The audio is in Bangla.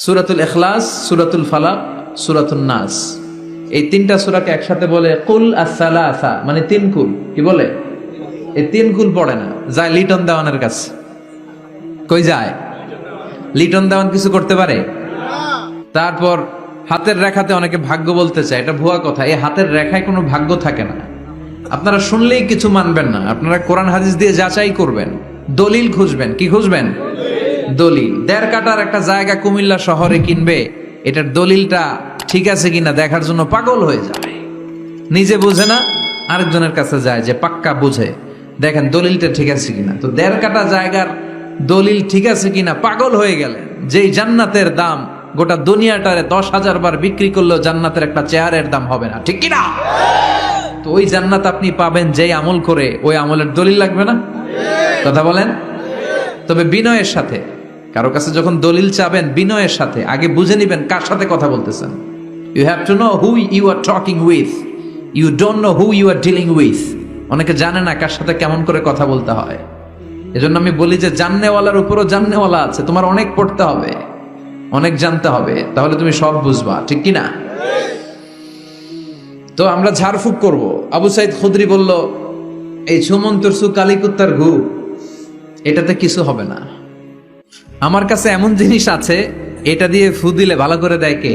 সূরাতুল ইখলাস, সূরাতুল ফালাক, সূরাতুন নাস, এই তিনটা সূরাকে একসাথে বলে কুল আস-সালাসা, মানে তিন কুল। কি বলে? এই তিন কুল পড়ে না, যায় লিটন দেওয়ানের কাছে। কই যায়? লিটন দেওয়ান কিছু করতে পারে? তারপর হাতের রেখাতে অনেকে ভাগ্য বলতে চায়, এটা ভুয়া কথা। এই হাতের রেখায় কোনো ভাগ্য থাকে না। আপনারা শুনলেই কিছু মানবেন না, আপনারা কোরআন হাদিস দিয়ে যাচাই করবেন, দলিল খুঁজবেন। কি খুঁজবেন? দলিল। 1.5 কাঠার একটা জায়গা কুমিল্লা শহরে কিনবে, এটার দলিলটা ঠিক আছে কিনা দেখার জন্য পাগল হয়ে যায়। নিজে বুঝে না, আরেকজনের কাছে যায় যে পাক্কা বুঝে, দেখেন দলিলটা ঠিক আছে কিনা। তো 1.5 কাঠা জায়গার দলিল ঠিক আছে কিনা পাগল হয়ে গেলেন। যেই জান্নাতের দাম গোটা দুনিয়াটারে 10,000 বার বিক্রি করলেও জান্নাতের একটা চেয়ারের দাম হবে না, ঠিক কিনা? তো ওই জান্নাত আপনি পাবেন যেই আমল করে, ওই আমলের দলিল লাগবে না? কথা বলেন। তবে বিনয়ের সাথে, কারো কাছে যখন দলিল চাবেন বিনয়ের সাথে আগে বুঝে নিবেন কার সাথে কথা বলতেছেন। You have to know who you are talking with, you don't know who you are dealing with. অনেকে জানে না কার সাথে কেমন করে কথা বলতে হয়। এজন্য আমি বলি যে জাননেওয়ালার উপরও জাননেওয়ালা আছে। তোমার অনেক পড়তে হবে, অনেক জানতে হবে, তাহলে তুমি সব বুঝবা, ঠিক কিনা? তো আমরা ঝাড়ফুঁক করব। আবু সাইদ খুদরি বলল, এই সুমন্তর সু কালিকুত্তার ঘু, এটাতে কিছু হবে না। আমার কাছে এমন জিনিস আছে, এটা দিয়ে ফু দিলে ভালো করে দেয় কে?